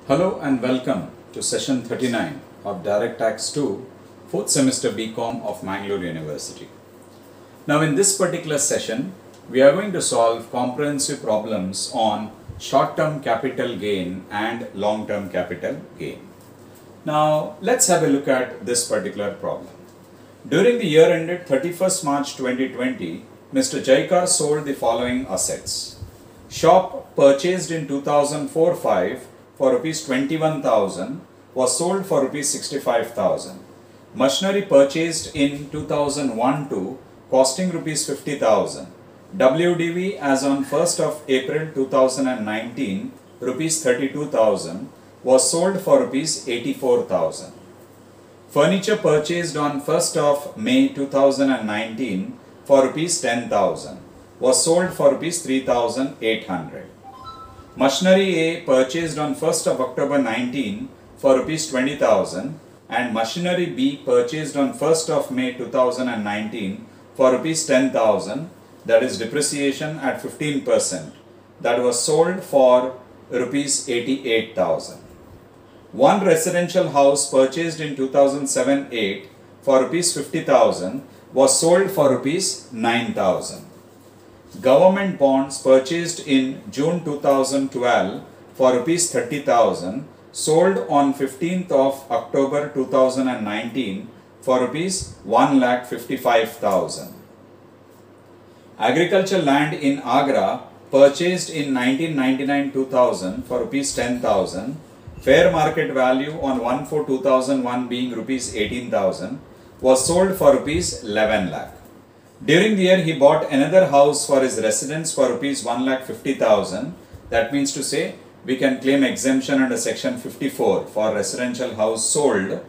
Hello and welcome to session 39 of Direct Tax 2, 4th semester BCom of Mangalore University. Now in this particular session, we are going to solve comprehensive problems on short-term capital gain and long-term capital gain. Now let's have a look at this particular problem. During the year ended 31st March 2020, Mr. Jaikar sold the following assets. Shop purchased in 2004-5 for rupees 21,000 was sold for rupees 65,000. Machinery purchased in 2001-2 costing rupees 50,000. WDV as on 1st of April 2019 rupees 32,000 was sold for rupees 84,000. Furniture purchased on 1st of May 2019 for rupees 10,000 was sold for rupees 3,800. Machinery A purchased on 1st of October 19 for rupees 20,000 and machinery B purchased on 1st of May 2019 for rupees 10,000, that is depreciation at 15%, that was sold for rupees 88,000. One residential house purchased in 2007-8 for rupees 50,000 was sold for rupees 9,000. Government bonds purchased in June 2012 for rupees 30,000 sold on 15th of October 2019 for rupees 1,55,000. Agricultural land in Agra purchased in 1999-2000 for rupees 10,000, fair market value on 1/4/2001 being rupees 18,000, was sold for rupees 11 lakh. During the year, he bought another house for his residence for rupees 1,50,000. That means to say, we can claim exemption under section 54 for residential house sold,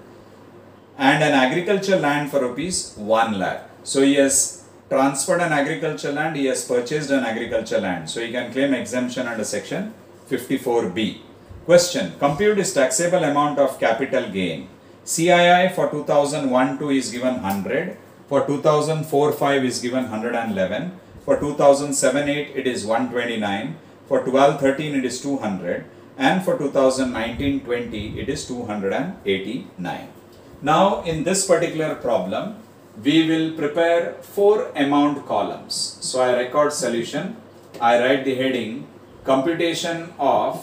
and an agricultural land for rupees 1 lakh. So he has transferred an agricultural land, he has purchased an agricultural land. So he can claim exemption under section 54B. Question: compute his taxable amount of capital gain. CII for 2001-2 is given 100. For 2004-5 is given 111, for 2007-8 it is 129, for 12-13 it is 200, and for 2019-20 it is 289. Now in this particular problem, we will prepare 4 amount columns. So I record solution, I write the heading computation of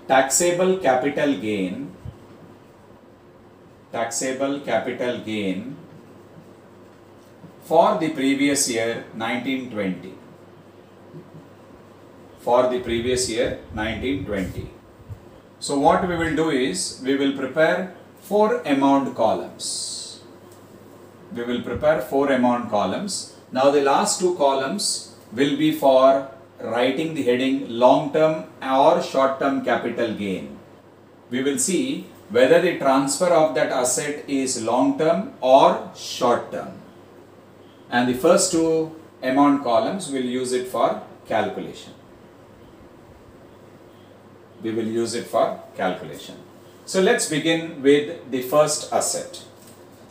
taxable capital gain for the previous year 1920. So what we will do is, we will prepare 4 amount columns. Now the last 2 columns will be for writing the heading long term or short term capital gain. We will see whether the transfer of that asset is long term or short term. And the first 2 amount columns will use it for calculation. So let's begin with the first asset.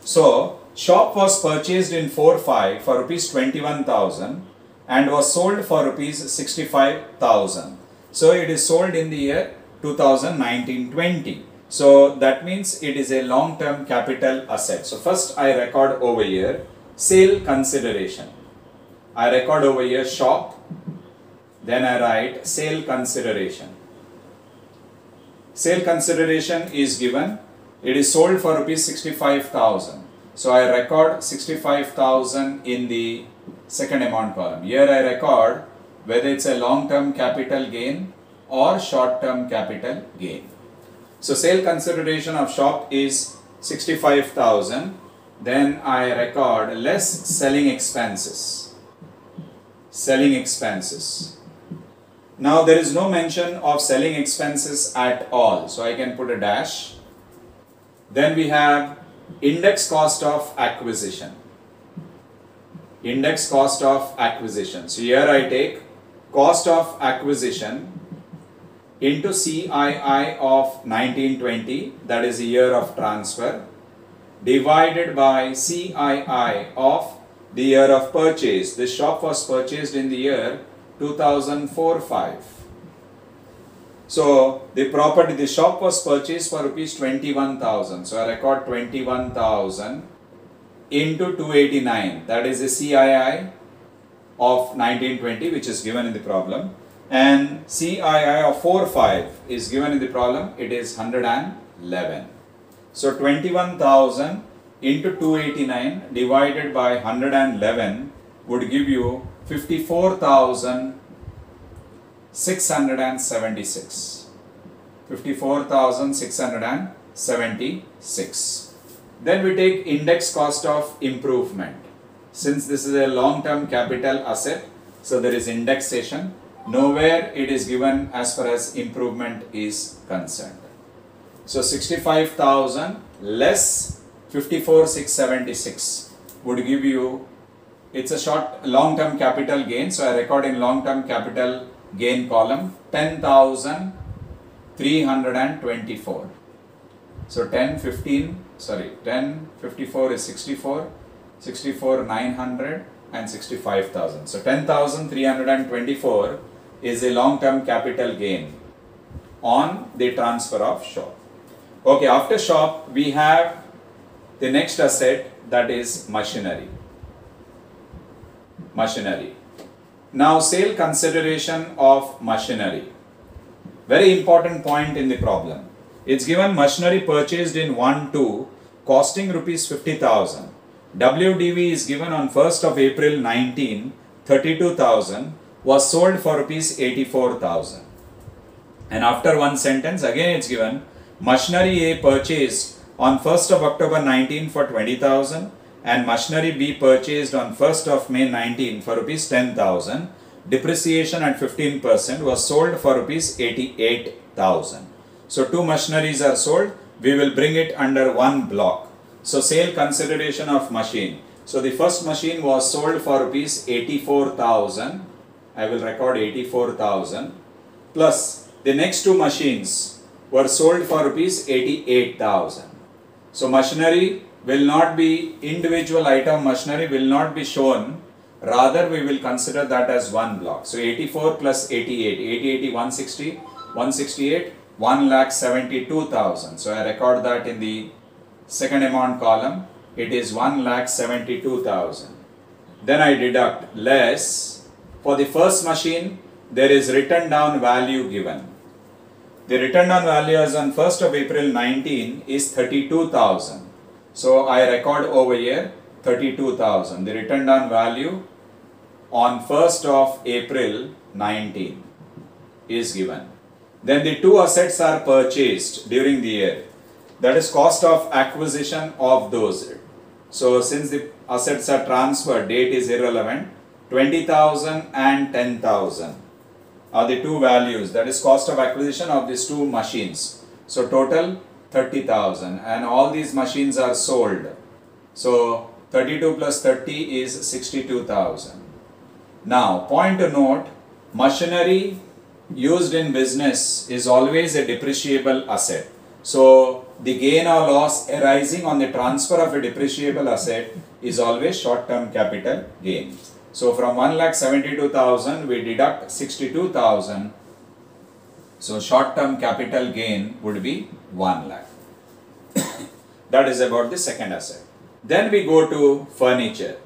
So shop was purchased in 4-5 for rupees 21,000 and was sold for rupees 65,000. So it is sold in the year 2019-20. So that means it is a long-term capital asset. So first I record over here sale consideration. I record over here shop, then I write sale consideration. Sale consideration is given, it is sold for rupees 65,000. So I record 65,000 in the second amount column. Here I record whether it's a long-term capital gain or short-term capital gain. So sale consideration of shop is 65,000. Then I record less selling expenses. Now there is no mention of selling expenses at all. So I can put a dash. Then we have index cost of acquisition. So here I take cost of acquisition into CII of 1920, that is the year of transfer, divided by CII of the year of purchase. This shop was purchased in the year 2004-5. So the property, the shop was purchased for rupees 21,000. So I record 21,000 into 289. That is the CII of 1920, which is given in the problem. And CII of 45 is given in the problem. It is 111. So 21,000 into 289 divided by 111 would give you 54,676. 54,676. Then we take index cost of improvement. Since this is a long-term capital asset, so there is indexation. Nowhere it is given as far as improvement is concerned. So 65,000 less 54,676 would give you, it's a long-term capital gain. So I record in long-term capital gain column 10,324. So 1054 is 64, 900 and 65,000. So 10,324 is a long-term capital gain on the transfer of shop. Okay, after shop we have the next asset, that is machinery. Now sale consideration of machinery. Very important point in the problem. It's given machinery purchased in 1-2 costing rupees 50,000. WDV is given on 1st of April 19, 32,000 was sold for rupees 84,000. And after one sentence again it's given machinery A purchased on 1st of October 19 for 20,000 and machinery B purchased on 1st of May 19 for rupees 10,000. Depreciation at 15% was sold for rupees 88,000. So two machineries are sold. We will bring it under one block. So sale consideration of machine. So the first machine was sold for rupees 84,000. I will record 84,000 plus the next two machines were sold for rupees 88,000. So machinery will not be, individual item machinery will not be shown, rather we will consider that as one block. So 84 plus 88, 80, 160, 168, 1,72,000. So I record that in the second amount column, it is 1,72,000. Then I deduct less. For the first machine, there is written down value given. The written down value as on 1st of April 19 is 32,000. So I record over here 32,000. The written down value on 1st of April 19 is given. Then the two assets are purchased during the year. That is cost of acquisition of those. So since the assets are transferred, date is irrelevant. 20,000 and 10,000 are the two values. That is cost of acquisition of these two machines. So total 30,000 and all these machines are sold. So 32 plus 30 is 62,000. Now point to note, machinery used in business is always a depreciable asset. So the gain or loss arising on the transfer of a depreciable asset is always short-term capital gain. So from 1,72,000 we deduct 62,000. So short-term capital gain would be 1 lakh. That is about the second asset. Then we go to furniture.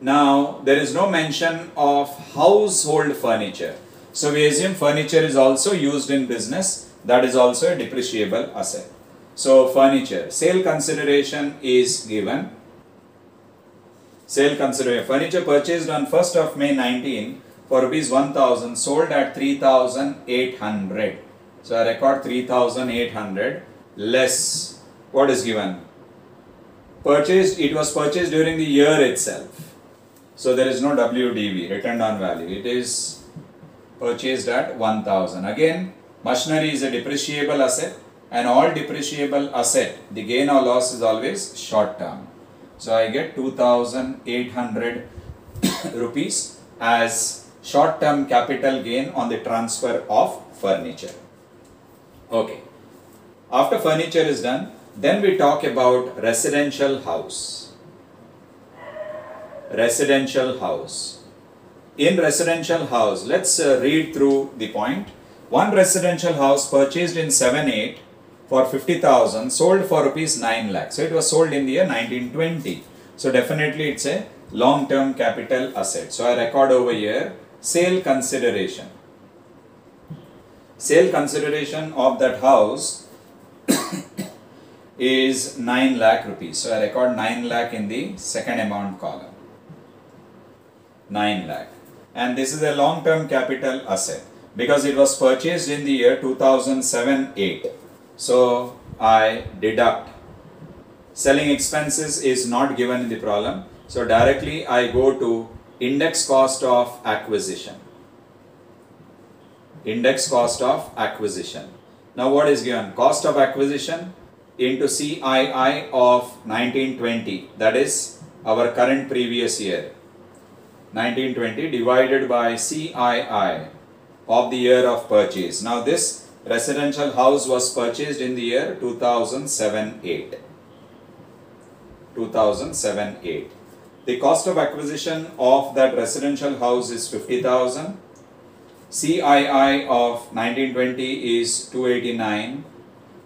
Now there is no mention of household furniture. So we assume furniture is also used in business. That is also a depreciable asset. So furniture, sale consideration is given. Sale consideration, furniture purchased on 1st of May 19 for rupees 1,000, sold at 3,800. So I record 3,800 less what is given. Purchased, it was purchased during the year itself. So there is no WDV, written down value. It is purchased at 1,000. Again, machinery is a depreciable asset, and all depreciable asset, the gain or loss is always short term. So I get 2,800 rupees as short term capital gain on the transfer of furniture. Okay. After furniture is done, then we talk about residential house. Residential house. In residential house, let's read through the point. one residential house purchased in 7-8 for 50,000 sold for rupees 9 lakh. So it was sold in the year 1920. So definitely it's a long-term capital asset. So I record over here sale consideration. Sale consideration of that house is 9 lakh rupees. So I record 9 lakh in the second amount column. 9 lakh. And this is a long-term capital asset because it was purchased in the year 2007-8. So I deduct. Selling expenses is not given in the problem. So directly I go to index cost of acquisition. Index cost of acquisition. Now what is given? Cost of acquisition into CII of 1920, that is our current previous year, 1920 divided by CII of the year of purchase. Now this residential house was purchased in the year 2007-8. 2007-8. The cost of acquisition of that residential house is 50,000. CII of 1920 is 289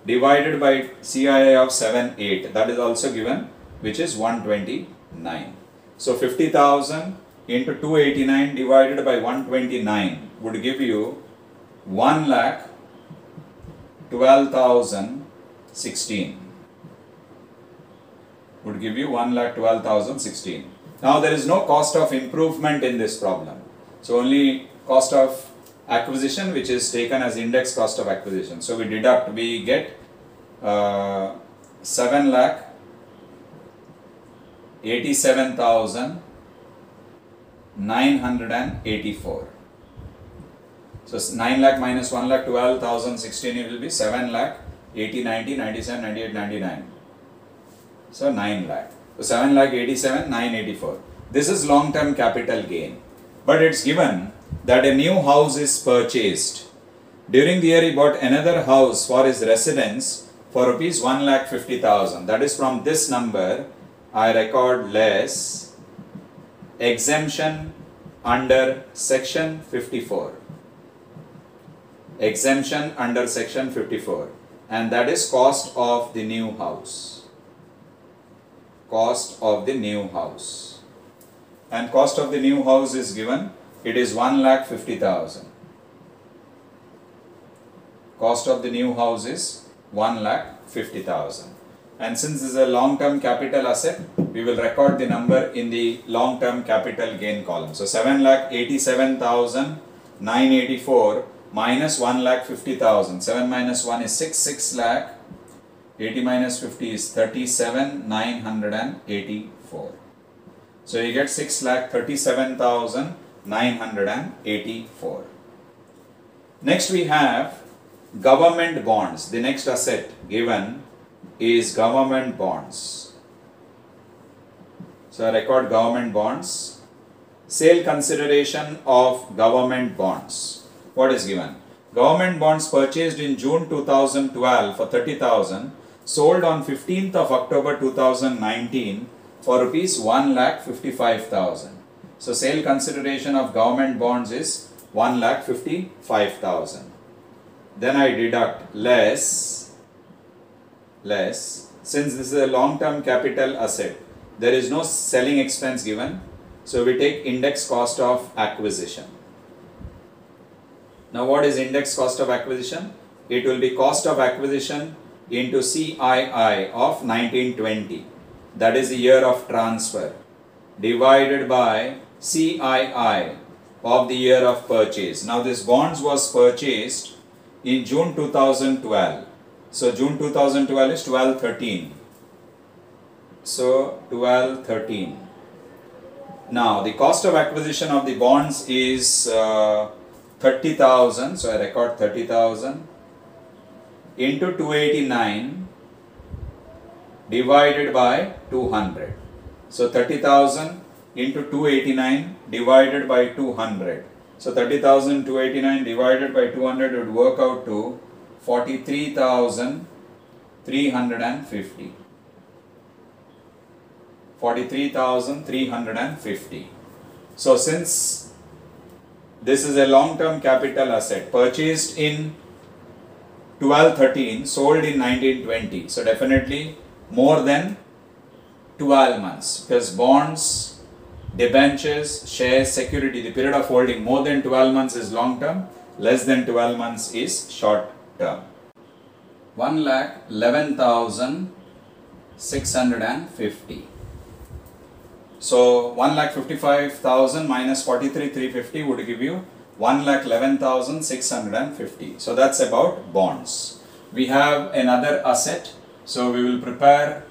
divided by CII of 7-8, that is also given, which is 129. So 50,000 into 289 divided by 129 would give you 1,12,016. Would give you 1,12,016. Now there is no cost of improvement in this problem. So only cost of acquisition, which is taken as index cost of acquisition. So we deduct, we get 7,87,984. So 9 lakh minus 1,12,016, it will be 7 lakh 80, 90, 97, 98, 99. So 9 lakh. So 7 lakh 87, 984. This is long-term capital gain. But it's given that a new house is purchased. During the year he bought another house for his residence for rupees 1,50,000. That is, from this number I record less exemption under section 54. Exemption under section 54, and that is cost of the new house. Cost of the new house. And cost of the new house is given. It is 1,50,000. Cost of the new house is 1,50,000. And since this is a long-term capital asset, we will record the number in the long-term capital gain column. So 7,87,984 minus 1,50,000. 7 minus 1 is 6. 6 lakh. 80 minus 50 is 37,984. So you get 6,37,984. Next we have government bonds. The next asset given is government bonds. So I record government bonds. Sale consideration of government bonds. What is given? Government bonds purchased in June 2012 for 30,000, sold on 15th of October 2019 for rupees 1,55,000. So sale consideration of government bonds is 1,55,000. Then I deduct less, since this is a long-term capital asset, there is no selling expense given. So we take index cost of acquisition. Now what is index cost of acquisition? It will be cost of acquisition into CII of 1920. That is the year of transfer, divided by CII of the year of purchase. Now this bonds was purchased in June 2012. So June 2012 is 12/13. So 12/13. Now the cost of acquisition of the bonds is 30,000. So I record 30,000 into 289 divided by 200. So 30,000 into 289 divided by 200. So 30,000 289 divided by 200 would work out to 43,350. 43,350. So since this is a long-term capital asset purchased in 1213, sold in 1920. So definitely more than 12 months, because bonds, debentures, shares, security, the period of holding more than 12 months is long term, less than 12 months is short term. 1,11,650. So 1,55,000 minus 43,350 would give you 1,11,650. So that's about bonds. We have another asset. So we will prepare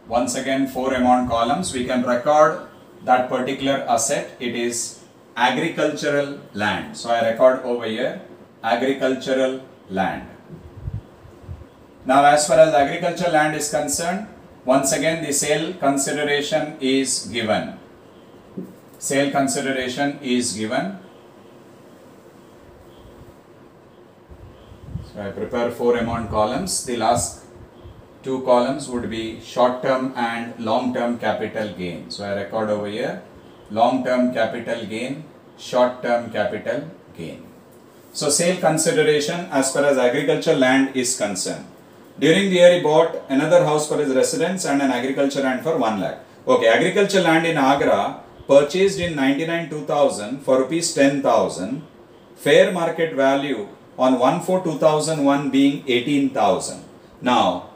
once again 4 amount columns. We can record that particular asset. It is agricultural land. So I record over here agricultural land. Now as far as agricultural land is concerned, once again the sale consideration is given. Sale consideration is given. So I prepare 4 amount columns. The last 2 columns would be short term and long term capital gain. So I record over here long term capital gain, short term capital gain. So sale consideration as far as agricultural land is concerned. During the year he bought another house for his residence and an agriculture land for 1 lakh. Okay, agriculture land in Agra purchased in 99-2000 for rupees 10,000. Fair market value on 1/4/2001 being 18,000. Now,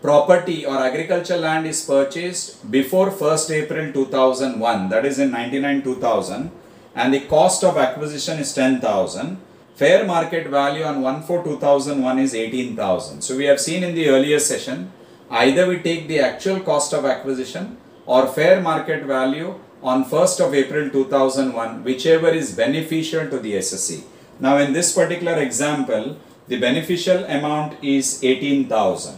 property or agriculture land is purchased before 1st April 2001, that is in 99-2000, and the cost of acquisition is 10,000. Fair market value on 1/4/2001 is 18,000. So we have seen in the earlier session, either we take the actual cost of acquisition or fair market value on 1st of April 2001, whichever is beneficial to the SSC. Now in this particular example, the beneficial amount is 18,000.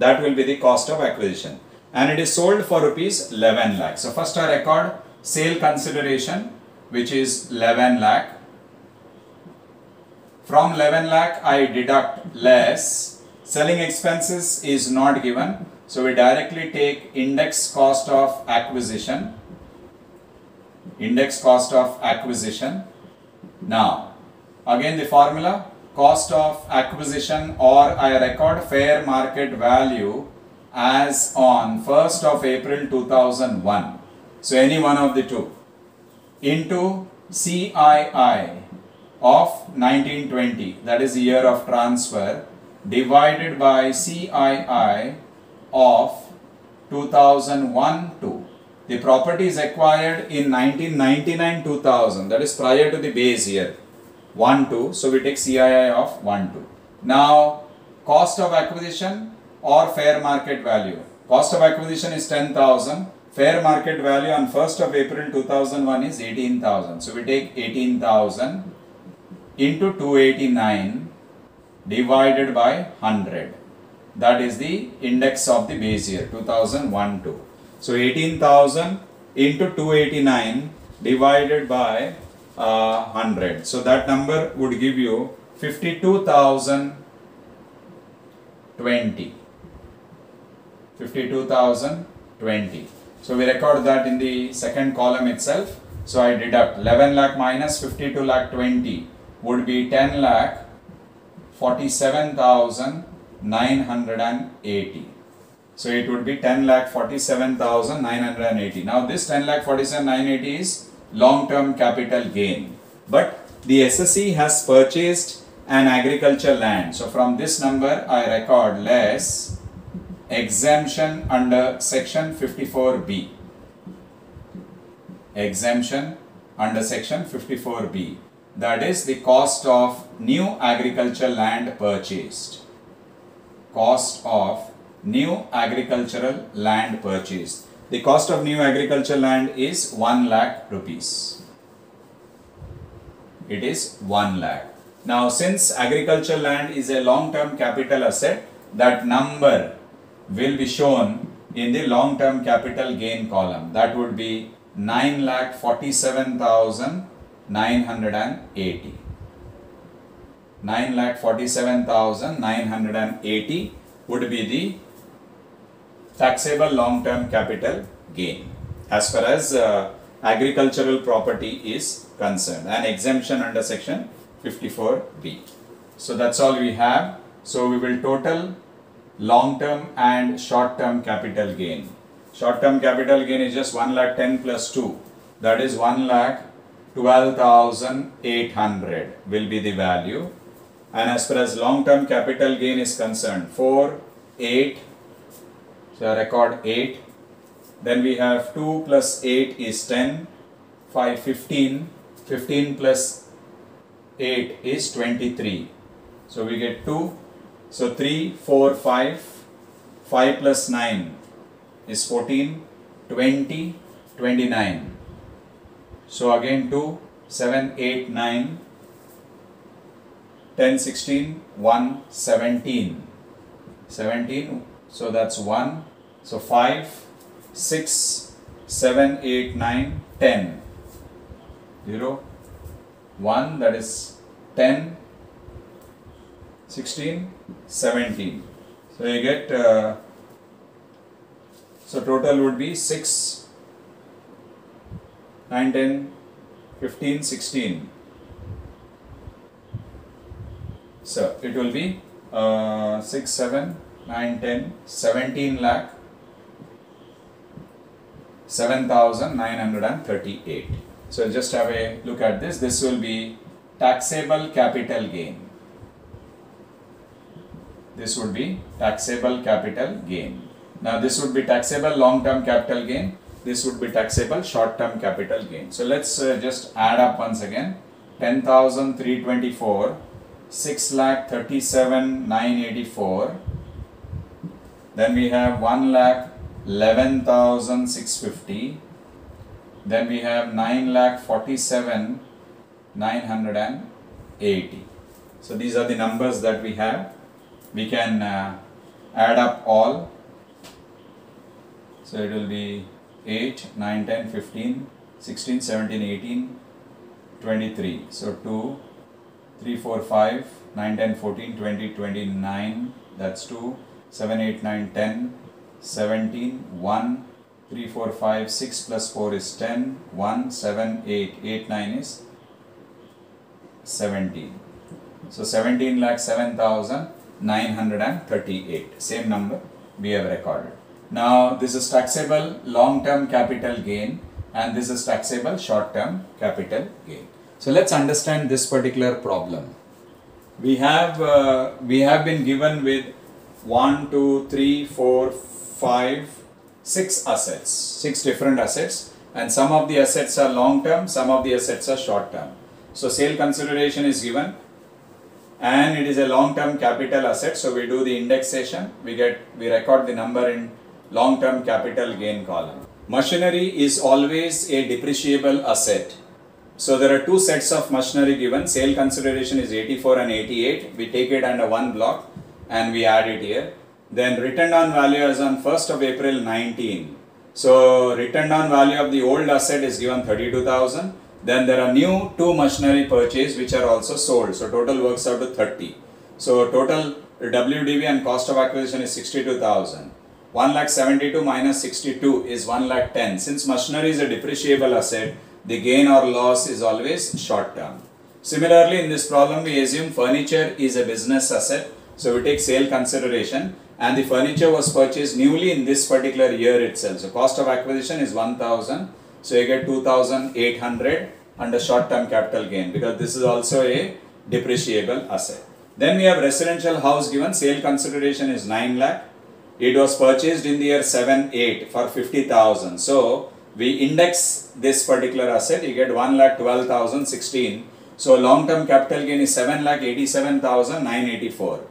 That will be the cost of acquisition, and it is sold for rupees 11 lakh. So first I record sale consideration, which is 11 lakh. From 11 lakh I deduct less. Selling expenses is not given, so we directly take index cost of acquisition. Index cost of acquisition. Now again the formula, cost of acquisition, or I record fair market value as on 1st of April 2001. So any one of the two, into CII of 1920, that is the year of transfer, divided by CII of 2001 to. The property is acquired in 1999-2000, that is prior to the base year. 1/2, so we take CII of 1/2. Now cost of acquisition or fair market value. Cost of acquisition is 10,000. Fair market value on 1st of April 2001 is 18,000. So we take 18,000 into 289 divided by 100. That is the index of the base year 2001-2. So 18,000 into 289 divided by 100. So that number would give you 52,020. 52,020. So we record that in the second column itself. So I deduct 11 lakh minus 52 lakh 20 would be 10 lakh 47,980. So it would be 10 lakh 47,980. Now this 10 lakh 47,980 is long-term capital gain. But the SSC has purchased an agriculture land. So from this number I record less exemption under section 54B. Exemption under section 54B. That is the cost of new agriculture land purchased. Cost of new agricultural land purchased. The cost of new agriculture land is 1 lakh rupees. It is 1 lakh. Now since agriculture land is a long-term capital asset, that number will be shown in the long-term capital gain column. That would be 9,47,980. 9,47,980 would be the taxable long-term capital gain as far as agricultural property is concerned, an exemption under section 54B. So that's all we have. So we will total long-term and short-term capital gain. Short-term capital gain is just 1,10,000 plus 2, that is 1,12,800 will be the value. And as far as long-term capital gain is concerned, 4, 8, so I record 8. Then we have 2 plus 8 is 10, 5, 15, 15 plus 8 is 23. So we get 2, so 3, 4, 5, 5 plus 9 is 14, 20, 29. So again 2, 7, 8, 9, 10, 16, 1, 17, 17, so that's 1, so 5, 6, 7, 8, 9, 10, 0, 1, that is 10, 16, 17. So you get, so total would be 6, 9, 10, 15, 16. So it will be 6, 7, 9, 10, 17 lakh 7,938. So just have a look at this. This will be taxable capital gain. This would be taxable capital gain. Now this would be taxable long-term capital gain. This would be taxable short-term capital gain. So let's just add up once again. 10,324, 6,37,984. Then we have 1,11,650. Then we have 9,47,980. So these are the numbers that we have. We can add up all. So it will be 8, 9, 10, 15, 16, 17, 18, 23. So 2, 3, 4, 5, 9, 10, 14, 20, 29. That's 2, 7, 8, 9, 10, 17, 1, 3, 4, 5, 6 plus 4 is 10, 1, 7, 8, 8, 9 is 17. So 17,07,938, same number we have recorded. Now this is taxable long-term capital gain and this is taxable short-term capital gain. So let's understand this particular problem. We have been given with 1, 2, 3, 4, 5, 6 assets, 6 different assets, and some of the assets are long-term, some of the assets are short-term. So sale consideration is given and it is a long-term capital asset, so we do the indexation, we record the number in long-term capital gain column. Machinery is always a depreciable asset. So there are two sets of machinery given, sale consideration is 84 and 88, we take it under one block and we add it here. Then written down value is on 1st of April 19. So written down value of the old asset is given 32,000. Then there are new 2 machinery purchase which are also sold. So total works out to 30. So total WDV and cost of acquisition is 62,000. 1,72,000 minus 62 is 1,10,000. Since machinery is a depreciable asset, the gain or loss is always short term. Similarly, in this problem we assume furniture is a business asset. So we take sale consideration and the furniture was purchased newly in this particular year itself. So cost of acquisition is 1,000. So you get 2,800 under short term capital gain because this is also a depreciable asset. Then we have residential house given, sale consideration is 9 lakh. It was purchased in the year 7-8 for 50,000. So we index this particular asset, you get 1,12,016. So long term capital gain is 7,87,984.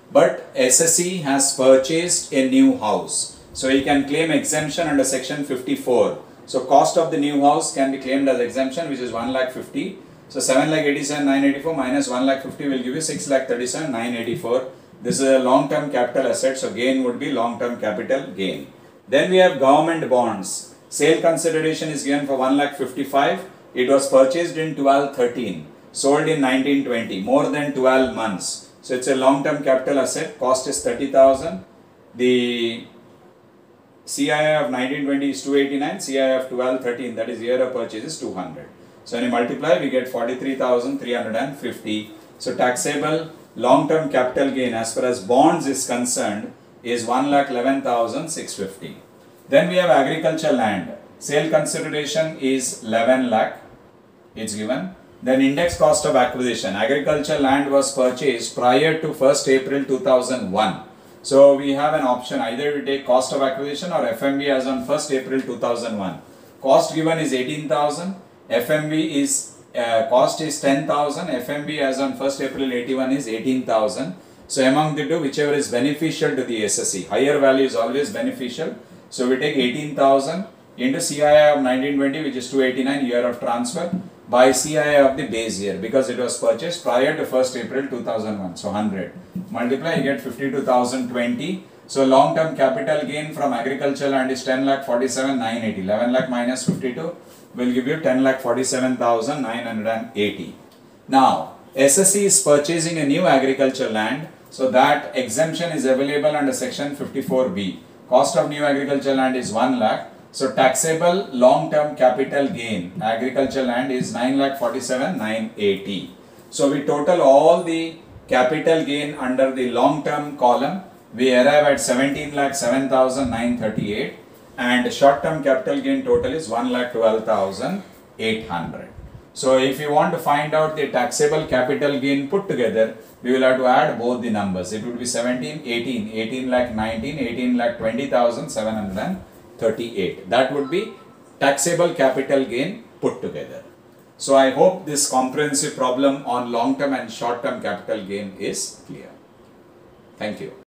But SSE has purchased a new house. So he can claim exemption under section 54. So cost of the new house can be claimed as exemption, which is 1,50,000. So 7,87,984 minus 1,50,000 will give you 6,37,984. This is a long term capital asset. So gain would be long term capital gain. Then we have government bonds. Sale consideration is given for 1,55,000. It was purchased in 12-13. Sold in 19-20. More than 12 months. So it's a long term capital asset. Cost is 30,000. The CII of 1920 is 289, CII of 1213, that is year of purchase, is 200. So when you multiply, we get 43,350. So taxable long-term capital gain as far as bonds is concerned is 1,11,650. Then we have agriculture land. Sale consideration is 11 lakh. It's given. Then index cost of acquisition. Agriculture land was purchased prior to 1st April 2001. So we have an option, either we take cost of acquisition or FMV as on 1st April 2001. Cost given is 18,000. FMV is cost is 10,000. FMV as on 1st April 81 is 18,000. So among the two, whichever is beneficial to the SSE, higher value is always beneficial. So we take 18,000 into CII of 1920, which is 289, year of transfer, by CII of the base year, because it was purchased prior to 1st April 2001. So 100. Multiply, you get 52,020. So long term capital gain from agricultural land is 10,47,980. 11 lakh minus 52 will give you 10,47,980. Now, SSE is purchasing a new agricultural land, so that exemption is available under section 54B. Cost of new agricultural land is 1 lakh. So taxable long-term capital gain agricultural land is 9,47,980. So we total all the capital gain under the long-term column. We arrive at 17,07,938, and short-term capital gain total is 1,12,800. So if you want to find out the taxable capital gain put together, we will have to add both the numbers. It would be 17, 18, 18 lakh 19, 18 lakh 20,738. That would be taxable capital gain put together. So I hope this comprehensive problem on long-term and short-term capital gain is clear. Thank you.